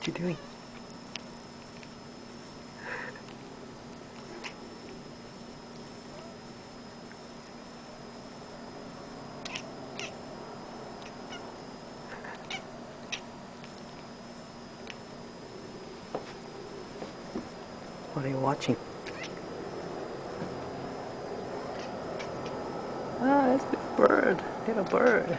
What you doing? What are you watching? Ah, that's a bird. Little bird.